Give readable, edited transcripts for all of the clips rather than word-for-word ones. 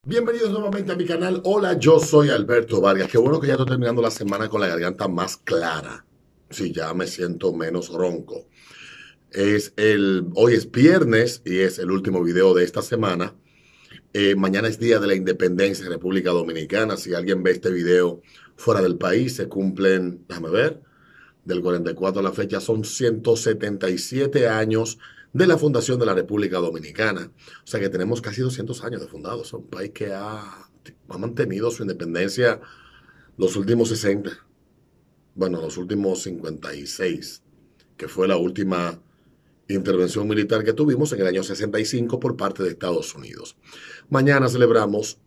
Bienvenidos nuevamente a mi canal. Hola, yo soy Alberto Vargas. Qué bueno que ya estoy terminando la semana con la garganta más clara. Sí, ya me siento menos ronco. Hoy es viernes y es el último video de esta semana. Mañana es Día de la Independencia de República Dominicana. Si alguien ve este video fuera del país, se cumplen, déjame ver, del 44 a la fecha, son 177 años de la fundación de la República Dominicana. O sea que tenemos casi 200 años de fundado. Es un país que ha mantenido su independencia los últimos 60, bueno, los últimos 56, que fue la última intervención militar que tuvimos en el año 65 por parte de Estados Unidos. Mañana celebramos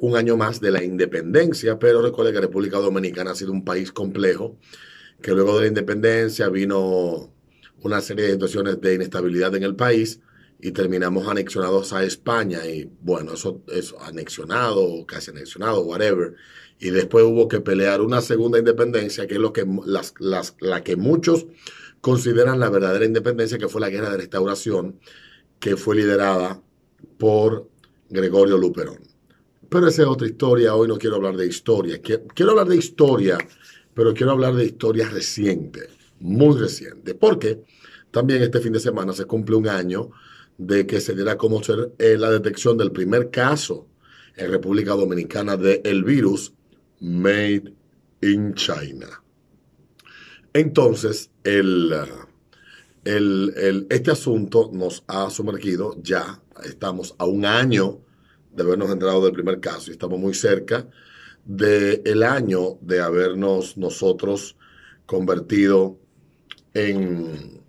un año más de la independencia, pero recuerda que la República Dominicana ha sido un país complejo, que luego de la independencia vino una serie de situaciones de inestabilidad en el país y terminamos anexionados a España y bueno, eso anexionado, casi anexionado, whatever. Y después hubo que pelear una segunda independencia, que es la que muchos consideran la verdadera independencia, que fue la Guerra de Restauración, que fue liderada por Gregorio Luperón. Pero esa es otra historia. Hoy no quiero hablar de historia. Quiero hablar de historia, pero quiero hablar de historia reciente, muy reciente. Porque también este fin de semana se cumple un año de que se diera a conocer la detección del primer caso en República Dominicana del virus Made in China. Entonces, este asunto nos ha sumergido, ya estamos a un año de habernos enterado del primer caso y estamos muy cerca del año de habernos nosotros convertido en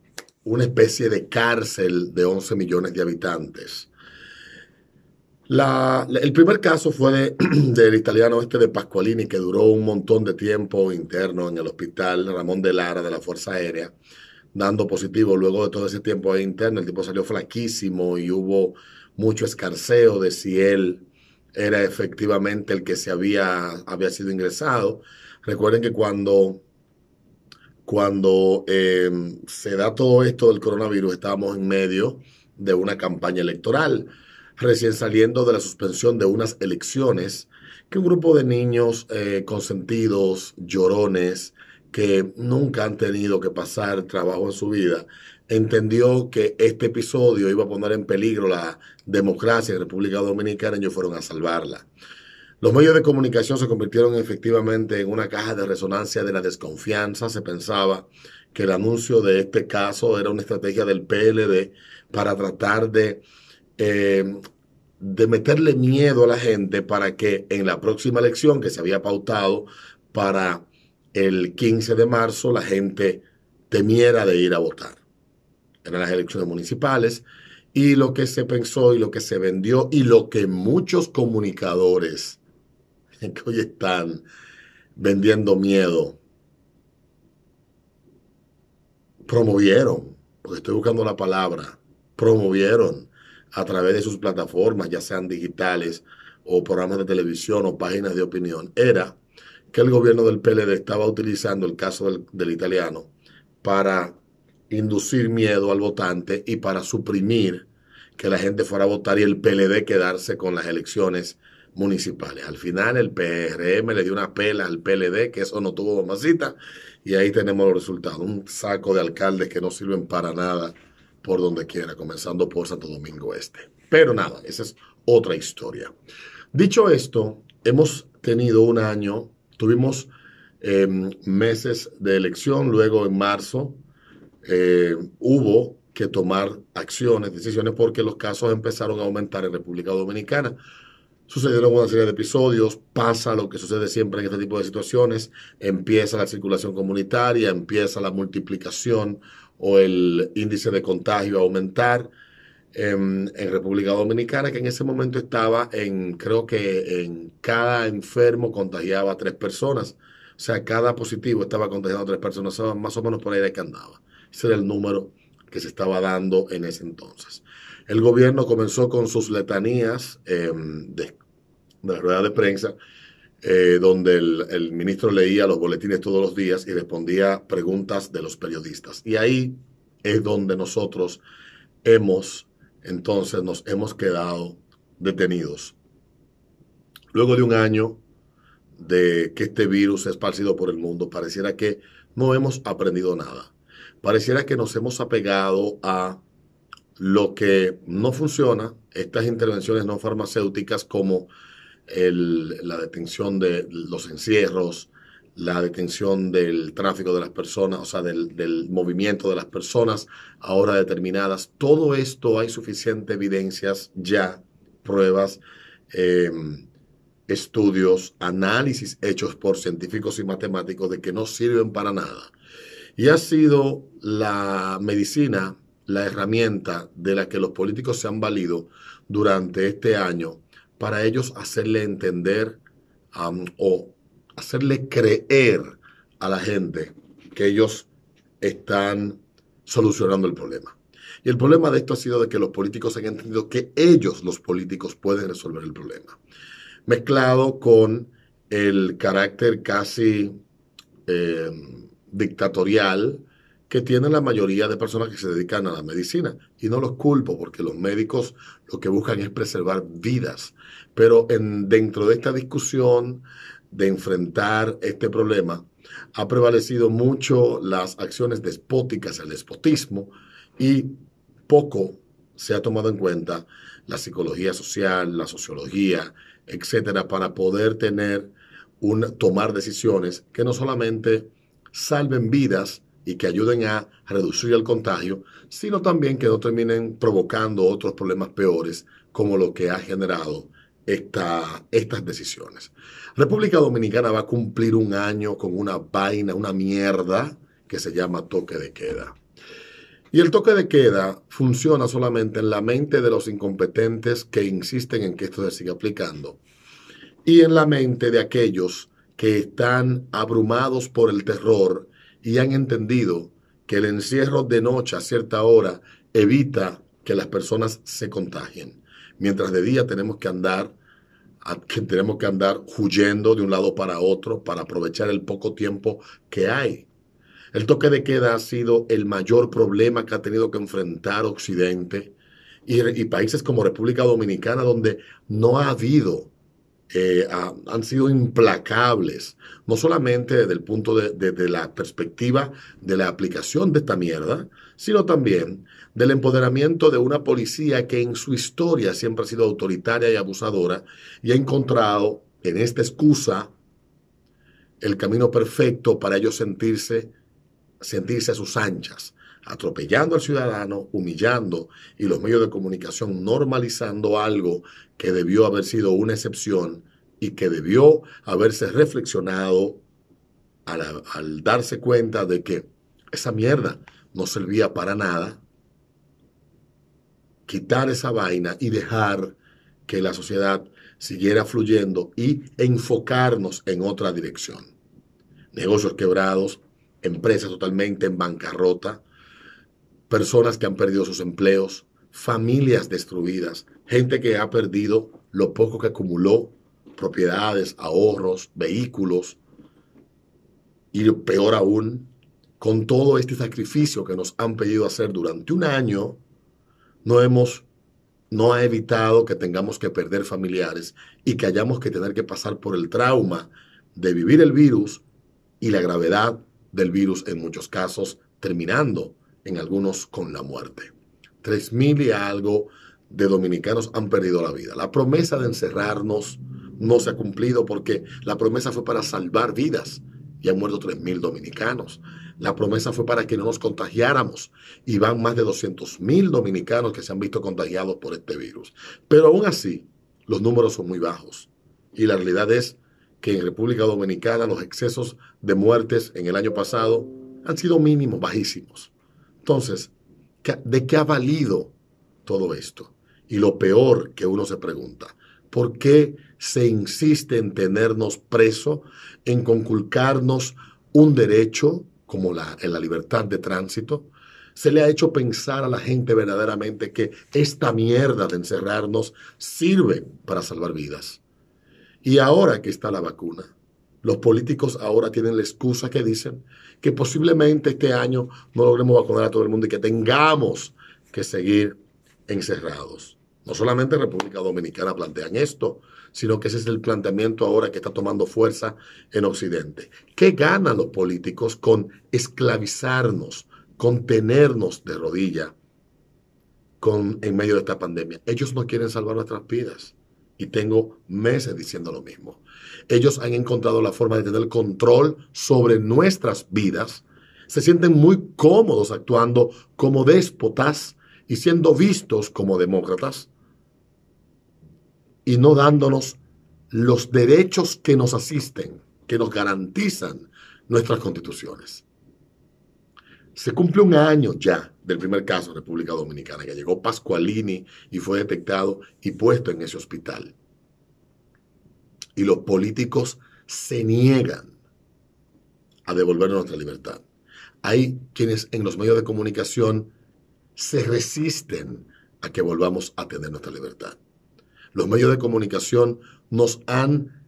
una especie de cárcel de 11 millones de habitantes. El primer caso fue del italiano de Pasqualini, que duró un montón de tiempo interno en el hospital Ramón de Lara de la Fuerza Aérea, dando positivo. Luego de todo ese tiempo ahí interno, el tipo salió flaquísimo y hubo mucho escarceo de si él era efectivamente el que había sido ingresado. Recuerden que cuando se da todo esto del coronavirus, estábamos en medio de una campaña electoral, recién saliendo de la suspensión de unas elecciones, que un grupo de niños consentidos, llorones, que nunca han tenido que pasar trabajo en su vida, entendió que este episodio iba a poner en peligro la democracia en República Dominicana y ellos fueron a salvarla. Los medios de comunicación se convirtieron efectivamente en una caja de resonancia de la desconfianza. Se pensaba que el anuncio de este caso era una estrategia del PLD para tratar eh, de meterle miedo a la gente para que en la próxima elección que se había pautado para el 15 de marzo la gente temiera de ir a votar. Eran las elecciones municipales y lo que se pensó y lo que se vendió y lo que muchos comunicadores que hoy están vendiendo miedo, promovieron, porque estoy buscando la palabra, promovieron a través de sus plataformas, ya sean digitales o programas de televisión o páginas de opinión, era que el gobierno del PLD estaba utilizando el caso del italiano para inducir miedo al votante y para suprimir que la gente fuera a votar y el PLD quedarse con las elecciones municipales. Al final el PRM le dio una pela al PLD, que eso no tuvo mamacita, y ahí tenemos los resultados. Un saco de alcaldes que no sirven para nada por donde quiera, comenzando por Santo Domingo Este. Pero nada, esa es otra historia. Dicho esto, hemos tenido un año, tuvimos meses de elección, luego en marzo hubo que tomar acciones, decisiones, porque los casos empezaron a aumentar en República Dominicana. Sucedieron una serie de episodios, pasa lo que sucede siempre en este tipo de situaciones, empieza la circulación comunitaria, empieza la multiplicación o el índice de contagio a aumentar en República Dominicana, que en ese momento estaba creo que en cada enfermo contagiaba a 3 personas, o sea, cada positivo estaba contagiando a 3 personas, más o menos por ahí de que andaba. Ese era el número que se estaba dando en ese entonces. El gobierno comenzó con sus letanías de la rueda de prensa, donde el ministro leía los boletines todos los días y respondía preguntas de los periodistas. Y ahí es donde nosotros hemos, entonces nos hemos quedado detenidos. Luego de un año de que este virus se ha esparcido por el mundo, pareciera que no hemos aprendido nada. Pareciera que nos hemos apegado a lo que no funciona, estas intervenciones no farmacéuticas como la detención de los encierros, la detención del tráfico de las personas, o sea, del movimiento de las personas a horas determinadas. Todo esto hay suficiente evidencias ya, pruebas, eh, estudios, análisis hechos por científicos y matemáticos de que no sirven para nada. Y ha sido la medicina la herramienta de la que los políticos se han valido durante este año para ellos hacerle entender o hacerle creer a la gente que ellos están solucionando el problema. Y el problema de esto ha sido de que los políticos han entendido que ellos, los políticos, pueden resolver el problema. Mezclado con el carácter casi eh, dictatorial que tienen la mayoría de personas que se dedican a la medicina. Y no los culpo porque los médicos lo que buscan es preservar vidas. Pero dentro de esta discusión de enfrentar este problema, ha prevalecido mucho las acciones despóticas, el despotismo, y poco se ha tomado en cuenta la psicología social, la sociología, etcétera, para poder tomar decisiones que no solamente salven vidas y que ayuden a reducir el contagio, sino también que no terminen provocando otros problemas peores como lo que ha generado estas decisiones. República Dominicana va a cumplir un año con una vaina, una mierda que se llama toque de queda. Y el toque de queda funciona solamente en la mente de los incompetentes que insisten en que esto se siga aplicando y en la mente de aquellos que están abrumados por el terror y han entendido que el encierro de noche a cierta hora evita que las personas se contagien, mientras de día tenemos que andar huyendo de un lado para otro para aprovechar el poco tiempo que hay. El toque de queda ha sido el mayor problema que ha tenido que enfrentar Occidente y países como República Dominicana, donde no ha habido, han sido implacables, no solamente desde el punto de la perspectiva de la aplicación de esta mierda, sino también del empoderamiento de una policía que en su historia siempre ha sido autoritaria y abusadora y ha encontrado en esta excusa el camino perfecto para ellos sentirse a sus anchas, atropellando al ciudadano, humillando y los medios de comunicación normalizando algo que debió haber sido una excepción y que debió haberse reflexionado al darse cuenta de que esa mierda no servía para nada, quitar esa vaina y dejar que la sociedad siguiera fluyendo y enfocarnos en otra dirección. Negocios quebrados, empresas totalmente en bancarrota, personas que han perdido sus empleos, familias destruidas, gente que ha perdido lo poco que acumuló, propiedades, ahorros, vehículos, y peor aún, con todo este sacrificio que nos han pedido hacer durante un año, no ha evitado que tengamos que perder familiares y que hayamos que tener que pasar por el trauma de vivir el virus y la gravedad del virus en muchos casos, terminando en algunos con la muerte. 3,000 y algo de dominicanos han perdido la vida. La promesa de encerrarnos no se ha cumplido porque la promesa fue para salvar vidas y han muerto 3,000 dominicanos. La promesa fue para que no nos contagiáramos y van más de 200,000 dominicanos que se han visto contagiados por este virus. Pero aún así, los números son muy bajos y la realidad es que en República Dominicana los excesos de muertes en el año pasado han sido mínimos, bajísimos. Entonces, ¿de qué ha valido todo esto? Y lo peor que uno se pregunta, ¿por qué se insiste en tenernos presos, en conculcarnos un derecho como en la libertad de tránsito? Se le ha hecho pensar a la gente verdaderamente que esta mierda de encerrarnos sirve para salvar vidas. Y ahora que está la vacuna, los políticos ahora tienen la excusa que dicen que posiblemente este año no logremos vacunar a todo el mundo y que tengamos que seguir encerrados. No solamente en República Dominicana plantean esto, sino que ese es el planteamiento ahora que está tomando fuerza en Occidente. ¿Qué ganan los políticos con esclavizarnos, con tenernos de rodilla en medio de esta pandemia? Ellos no quieren salvar nuestras vidas. Y tengo meses diciendo lo mismo. Ellos han encontrado la forma de tener control sobre nuestras vidas. Se sienten muy cómodos actuando como déspotas y siendo vistos como demócratas y no dándonos los derechos que nos asisten, que nos garantizan nuestras constituciones. Se cumple un año ya del primer caso en República Dominicana, que llegó Pascualini y fue detectado y puesto en ese hospital. Y los políticos se niegan a devolver nuestra libertad. Hay quienes en los medios de comunicación se resisten a que volvamos a tener nuestra libertad. Los medios de comunicación nos han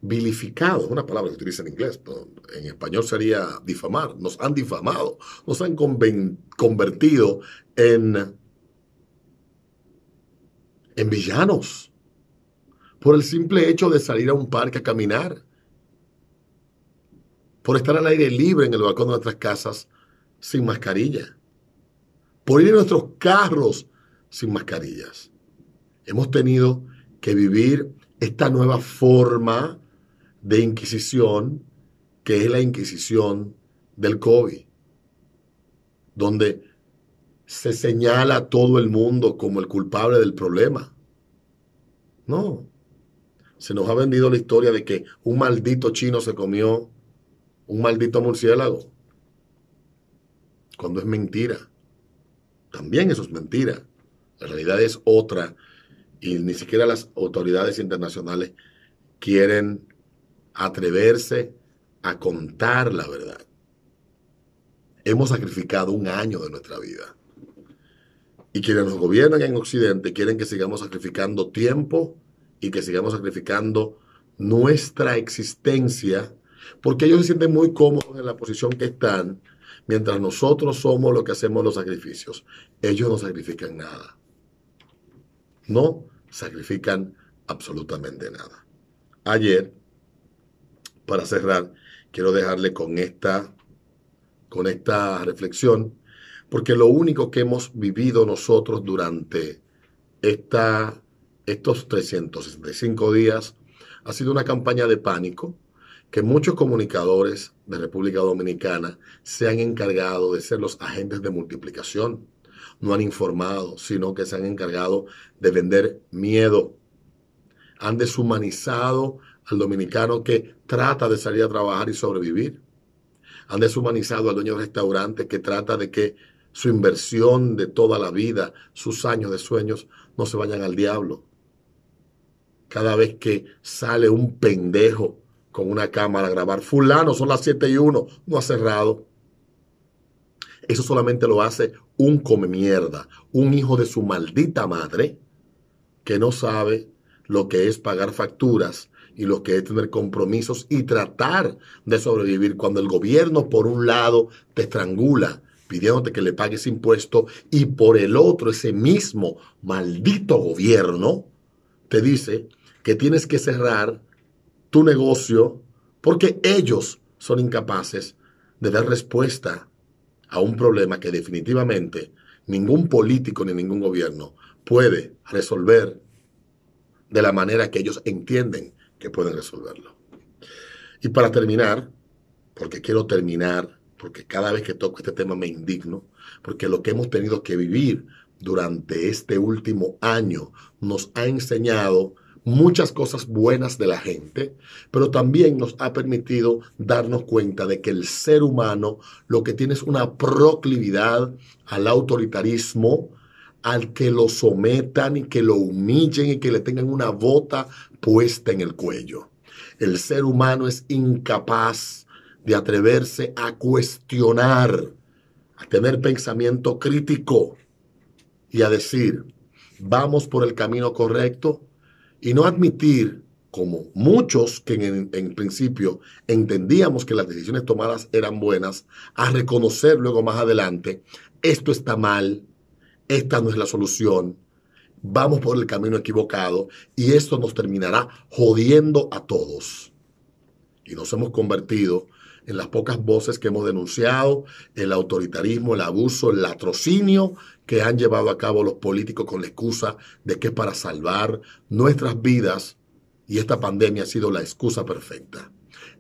vilificado, es una palabra que se utiliza en inglés, ¿no? En español sería difamar, nos han difamado, nos han convertido en villanos por el simple hecho de salir a un parque a caminar, por estar al aire libre en el balcón de nuestras casas sin mascarilla, por ir en nuestros carros sin mascarillas. Hemos tenido que vivir esta nueva forma de inquisición, que es la inquisición del COVID, donde se señala a todo el mundo como el culpable del problema. No, se nos ha vendido la historia de que un maldito chino se comió un maldito murciélago, cuando es mentira. También eso es mentira. La realidad es otra y ni siquiera las autoridades internacionales quieren atreverse a contar la verdad. Hemos sacrificado un año de nuestra vida. Y quienes nos gobiernan en Occidente quieren que sigamos sacrificando tiempo y que sigamos sacrificando nuestra existencia, porque ellos se sienten muy cómodos en la posición que están, mientras nosotros somos los que hacemos los sacrificios. Ellos no sacrifican nada. No sacrifican absolutamente nada. Ayer, para cerrar, quiero dejarle con esta reflexión, porque lo único que hemos vivido nosotros durante estos 365 días ha sido una campaña de pánico que muchos comunicadores de República Dominicana se han encargado de ser los agentes de multiplicación. No han informado, sino que se han encargado de vender miedo. Han deshumanizado al dominicano que trata de salir a trabajar y sobrevivir. Han deshumanizado al dueño del restaurante que trata de que su inversión de toda la vida, sus años de sueños, no se vayan al diablo. Cada vez que sale un pendejo con una cámara a grabar, fulano, son las 7:01, no ha cerrado. Eso solamente lo hace un come mierda, un hijo de su maldita madre, que no sabe lo que es pagar facturas y lo que es tener compromisos y tratar de sobrevivir cuando el gobierno por un lado te estrangula pidiéndote que le pagues impuestos y por el otro ese mismo maldito gobierno te dice que tienes que cerrar tu negocio porque ellos son incapaces de dar respuesta a un problema que definitivamente ningún político ni ningún gobierno puede resolver de la manera que ellos entienden que pueden resolverlo. Y para terminar, porque quiero terminar, porque cada vez que toco este tema me indigno, porque lo que hemos tenido que vivir durante este último año nos ha enseñado muchas cosas buenas de la gente, pero también nos ha permitido darnos cuenta de que el ser humano lo que tiene es una proclividad al autoritarismo, al que lo sometan y que lo humillen y que le tengan una bota puesta en el cuello. El ser humano es incapaz de atreverse a cuestionar, a tener pensamiento crítico y a decir, vamos por el camino correcto, y no admitir, como muchos que en principio entendíamos que las decisiones tomadas eran buenas, a reconocer luego más adelante, esto está mal, esta no es la solución, vamos por el camino equivocado y esto nos terminará jodiendo a todos. Y nos hemos convertido en las pocas voces que hemos denunciado el autoritarismo, el abuso, el latrocinio que han llevado a cabo los políticos con la excusa de que es para salvar nuestras vidas, y esta pandemia ha sido la excusa perfecta.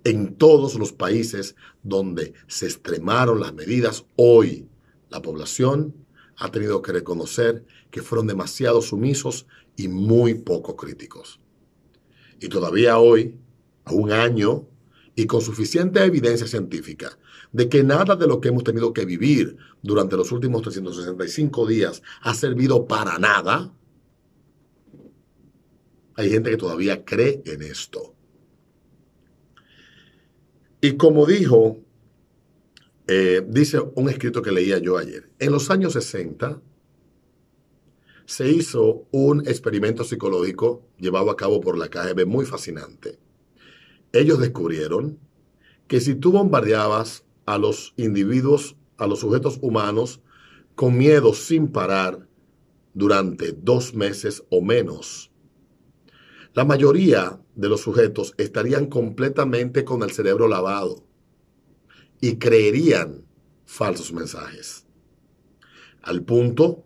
En todos los países donde se extremaron las medidas, hoy la población ha tenido que reconocer que fueron demasiado sumisos y muy poco críticos. Y todavía hoy, a un año, y con suficiente evidencia científica de que nada de lo que hemos tenido que vivir durante los últimos 365 días ha servido para nada, hay gente que todavía cree en esto. Y como dice un escrito que leía yo ayer, en los años 60 se hizo un experimento psicológico llevado a cabo por la KGB muy fascinante. Ellos descubrieron que si tú bombardeabas a los individuos, a los sujetos humanos, con miedo sin parar durante 2 meses o menos, la mayoría de los sujetos estarían completamente con el cerebro lavado y creerían falsos mensajes. Al punto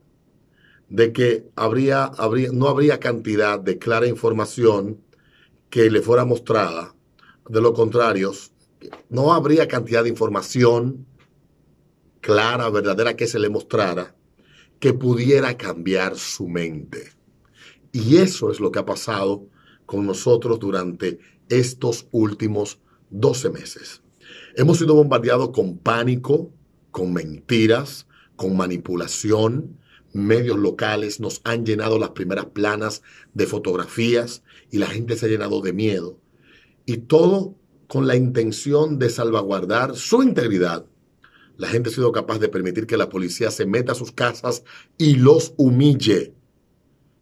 de que no habría cantidad de clara información que le fuera mostrada. De lo contrario, no habría cantidad de información clara, verdadera, que se le mostrara, que pudiera cambiar su mente. Y eso es lo que ha pasado con nosotros durante estos últimos 12 meses. Hemos sido bombardeados con pánico, con mentiras, con manipulación. Medios locales nos han llenado las primeras planas de fotografías y la gente se ha llenado de miedo. Y todo con la intención de salvaguardar su integridad. La gente ha sido capaz de permitir que la policía se meta a sus casas y los humille,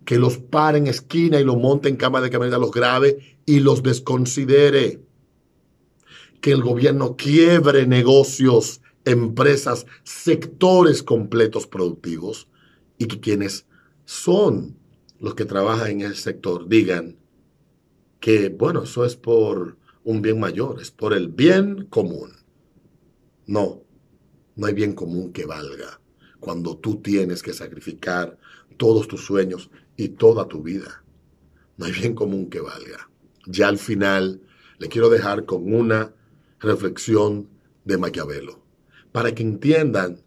que los pare en esquina y los monte en cama de camioneta, los grabe y los desconsidere, que el gobierno quiebre negocios, empresas, sectores completos productivos, y que quienes son los que trabajan en ese sector digan que, bueno, eso es por un bien mayor, es por el bien común. No, no hay bien común que valga cuando tú tienes que sacrificar todos tus sueños y toda tu vida. No hay bien común que valga. Ya al final le quiero dejar con una reflexión de Maquiavelo, para que entiendan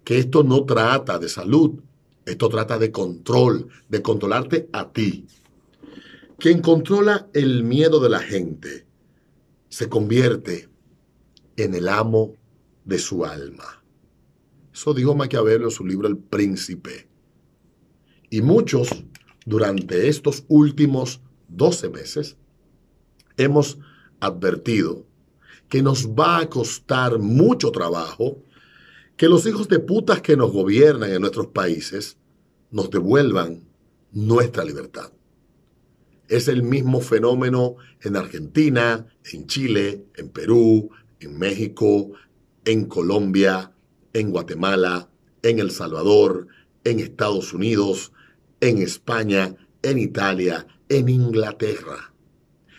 que esto no trata de salud, esto trata de control, de controlarte a ti. Quien controla el miedo de la gente se convierte en el amo de su alma. Eso dijo Maquiavelo en su libro El Príncipe. Y muchos, durante estos últimos 12 meses, hemos advertido que nos va a costar mucho trabajo que los hijos de putas que nos gobiernan en nuestros países nos devuelvan nuestra libertad. Es el mismo fenómeno en Argentina, en Chile, en Perú, en México, en Colombia, en Guatemala, en El Salvador, en Estados Unidos, en España, en Italia, en Inglaterra.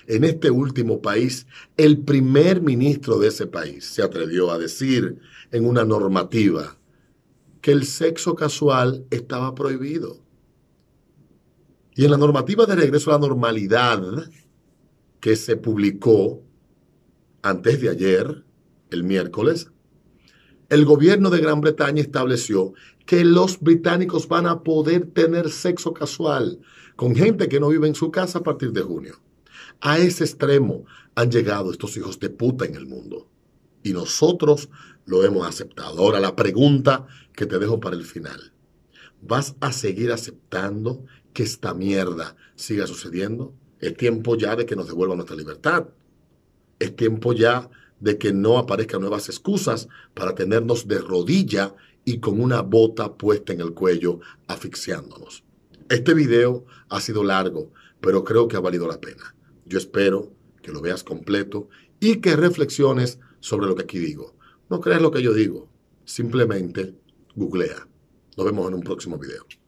En este último país, el primer ministro de ese país se atrevió a decir en una normativa que el sexo casual estaba prohibido. Y en la normativa de regreso a la normalidad que se publicó antes de ayer, el miércoles, el gobierno de Gran Bretaña estableció que los británicos van a poder tener sexo casual con gente que no vive en su casa a partir de junio. A ese extremo han llegado estos hijos de puta en el mundo. Y nosotros lo hemos aceptado. Ahora la pregunta que te dejo para el final. ¿Vas a seguir aceptando que esta mierda siga sucediendo? Es tiempo ya de que nos devuelvan nuestra libertad. Es tiempo ya de que no aparezcan nuevas excusas para tenernos de rodilla y con una bota puesta en el cuello asfixiándonos. Este video ha sido largo, pero creo que ha valido la pena. Yo espero que lo veas completo y que reflexiones sobre lo que aquí digo. No creas lo que yo digo, simplemente googlea. Nos vemos en un próximo video.